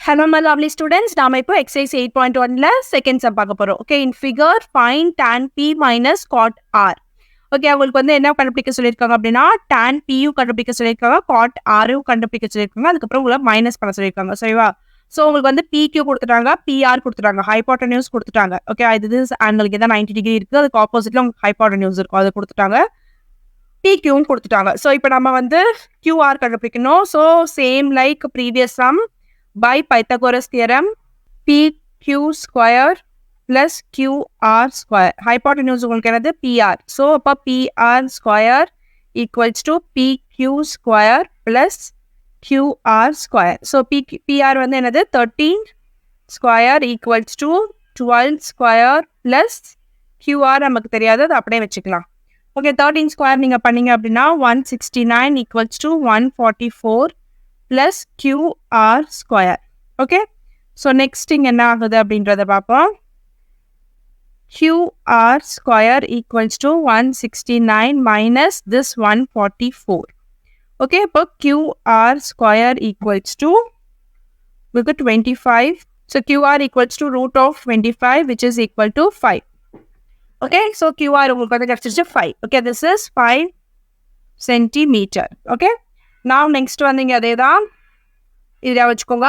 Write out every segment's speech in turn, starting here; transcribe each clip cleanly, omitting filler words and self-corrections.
Hello, my lovely students. நாம இப்போ exercise 8.1ல second sum பார்க்க போறோம். Okay, in figure find tan p minus cot r. Okay, அவங்களுக்கு வந்து என்ன கண்டுபிடிக்க சொல்லியிருக்காங்க அப்படின்னா tan p கண்டுபிடிக்க சொல்லியிருக்காங்க, cot r கண்டுபிடிக்க சொல்லியிருக்காங்க, அதுக்கப்புறம் உங்களை மைனஸ் பண்ண சொல்லியிருக்காங்க. சரிவா? ஸோ உங்களுக்கு வந்து PQ கொடுத்துட்டாங்க, PR கொடுத்துட்டாங்க, ஹைப்போட்டன்யூஸ் கொடுத்துட்டாங்க. ஓகே, இது ஆங்கிளுக்கு தான் 90 டிகிரி இருக்குது, அதுக்கு ஆப்போசிட்ல உங்களுக்கு ஹைப்போட்டன்யூஸ் இருக்கும், அதை கொடுத்துட்டாங்க. PQவும் கொடுத்துட்டாங்க. ஸோ இப்போ நம்ம வந்து QR கண்டுபிடிக்கணும். So same like previous some by Pythagoras theorem, PQ square plus QR square. Hypotenuse உங்களுக்கு என்னது PR. So, அப்போ PR square equals to PQ square plus QR square. So, PR வந்து என்னது 13 square equals to 12 square plus QR நமக்கு தெரியாது, அது அப்படியே வச்சுக்கலாம். ஓகே, 13 square நீங்கள் பண்ணீங்க அப்படின்னா 169 equals to 144 plus QR square. Okay, so next thing என்ன ஆகுது அப்படின்றத பார்ப்போம். QR square equals to 169 minus this 144. Okay, இப்போ QR square equals to 25. So QR equals to root of 25 which is equal to 5. Okay, so QR உங்களுக்கு வந்து கிடைச்சிருச்சு 5. Okay, this is 5 centimeter. Okay, now next வந்தீங்க அதே தான், இதை வச்சுக்கோங்க.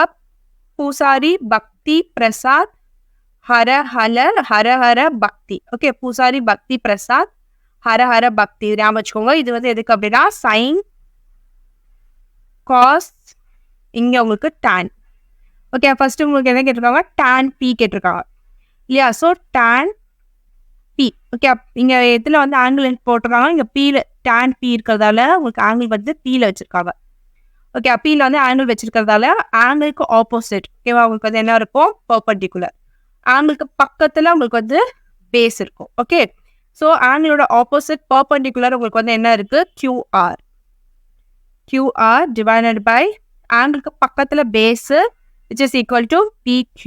பூசாரி பக்தி பிரசாத் ஹர ஹர பக்தி. ஓகே, பூசாரி பக்தி பிரசாத் ஹர பக்தி ஞாபகம் வச்சுக்கோங்க. இது வந்து எதுக்கு அப்படின்னா சைன் காஸ் இங்க உங்களுக்கு tan. ஓகே, ஃபர்ஸ்ட் உங்களுக்கு என்ன கேட்டிருக்காங்க, tan p கேட்டிருக்காங்க இல்லையா? So tan p. ஓகே, இங்க எதுல வந்து ஆங்கிள் போட்டிருக்காங்க, இங்க p tan p இருக்கிறதால உங்களுக்கு ஆங்கிள் வந்து p ல வச்சிருக்காங்க. ஓகே, அப்பீல் வந்து ஆங்கிள் வச்சிருக்கிறதால ஆங்கிளுக்கு ஆப்போசிட். ஓகேவா, உங்களுக்கு வந்து என்ன இருக்கும், பர்பெண்டிகுலர். ஆங்கிளுக்கு பக்கத்தில் உங்களுக்கு வந்து பேஸ் இருக்கும். ஓகே, ஸோ ஆங்கிளோட ஆப்போசிட் பர்பெண்டிகுலர் உங்களுக்கு வந்து என்ன இருக்கு, QR டிவைடட் பை ஆங்கிளுக்கு பக்கத்தில் base which is equal to PQ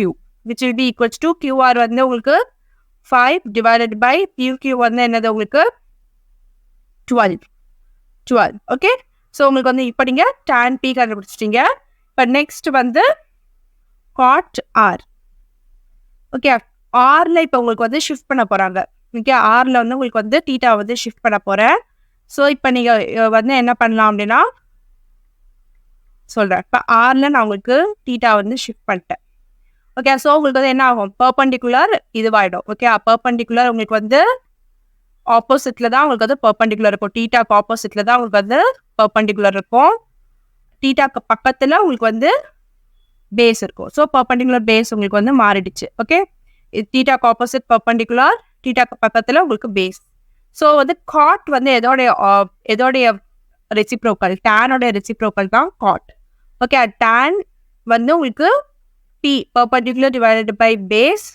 which will be equals to QR வந்து உங்களுக்கு 5 டிவைடட் பை PQ வந்து என்னது உங்களுக்கு 12. ஓகே, ஸோ உங்களுக்கு வந்து இப்போ நீங்கள் tan p கண்டுபிடிச்சிட்டீங்க. இப்போ நெக்ஸ்ட் வந்து cot r. ஓகே, ஆரில் இப்போ உங்களுக்கு வந்து ஷிஃப்ட் பண்ண போகிறாங்க. ஓகே, ஆரில் வந்து உங்களுக்கு வந்து தீட்டா வந்து ஷிஃப்ட் பண்ண போகிறேன். ஸோ இப்போ நீங்கள் வந்து என்ன பண்ணலாம் அப்படின்னா சொல்கிறேன். இப்போ ஆரில் நான் உங்களுக்கு தீட்டா வந்து ஷிஃப்ட் பண்ணிட்டேன். ஓகே, ஸோ உங்களுக்கு வந்து என்ன ஆகும், பர்பெண்டிகுலர் இதுவாகிடும். ஓகே, பர்பெண்டிகுலர் உங்களுக்கு வந்து ஆப்போசிட்ல தான் உங்களுக்கு வந்து பர்பெண்டிகுலர் இருக்கும். தீட்டாக்கு ஆப்போசிட்ல தான் உங்களுக்கு வந்து பர்பெண்டிகுலர் இருக்கும். தீட்டாக்கு பக்கத்துல உங்களுக்கு வந்து பேஸ் இருக்கும். ஸோ பர்பெண்டிகுலர் பேஸ் உங்களுக்கு வந்து மாறிடுச்சு. ஓகே, தீட்டாக்கு ஆப்போசிட் பர்பெண்டிகுலர், தீட்டாக்கு பக்கத்துல உங்களுக்கு பேஸ். ஸோ வந்து காட் வந்து எதோடைய ரெசிப்ரோக்கல், டேனோட ரெசிப்ரோக்கல் தான் காட். ஓகே, டேன் வந்து உங்களுக்கு p perpendicular divided by base.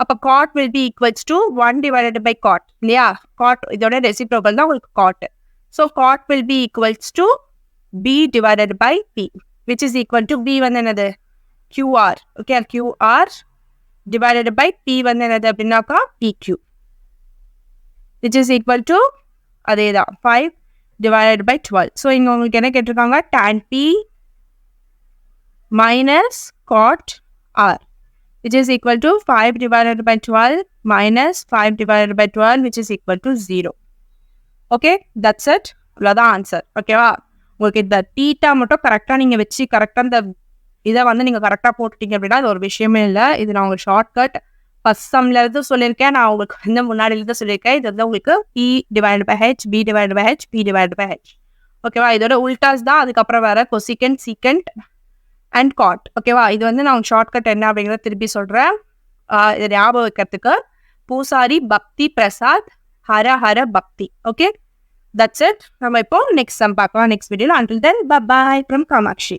அப்போ cot will be equals to 1 divided by cot இல்லையா? cot இதோட ரெசிப்ரோக்கல் தான் உங்களுக்கு cot. So cot will be equals to b divided by p which is equal to b வந்து என்னது, QR. Okay, QR divided by p வந்து என்னது அப்படின்னாக்கா PQ which is equal to அதே தான் 5 divided by 12. ஸோ இங்கே உங்களுக்கு என்ன கேட்டிருக்காங்க, tan p minus cot r which is equal to 5 divided by 12 minus 5 divided by 12 which is equal to 0. Okay, that's it. இவ்வளோதான் ஆன்சர். ஓகேவா, உங்களுக்கு இந்த தீட்டா மட்டும் கரெக்டாக நீங்கள் வச்சு கரெக்டாக இந்த இதை வந்து நீங்கள் கரெக்டாக போட்டுட்டீங்க அப்படின்னா அது ஒரு விஷயமே இல்லை. இது நான் உங்களுக்கு ஷார்ட்கட் ஃபர்ஸ்ட் சம்ல இருந்து சொல்லியிருக்கேன், நான் உங்களுக்கு வந்து முன்னாடியிலேருந்து சொல்லியிருக்கேன். இது வந்து உங்களுக்கு P divided by H, B divided by H, P divided by H. ஓகேவா, இதோட உல்டாஸ் தான் அதுக்கப்புறம் வேற கொசிகண்ட், சீக்கண்ட் அண்ட் காட். ஓகேவா, இது வந்து நான் ஷார்ட்கட் என்ன அப்படிங்கிறத திருப்பி சொல்கிறேன். இதை ஞாபகம் வைக்கிறதுக்கு பூசாரி பக்தி பிரசாத் ஹர பக்தி. Okay, that's it. நம்ம இப்போ நெக்ஸ்ட் சம் பார்க்கலாம் நெக்ஸ்ட் வீடியோவில். Until then bye from Kamakshi.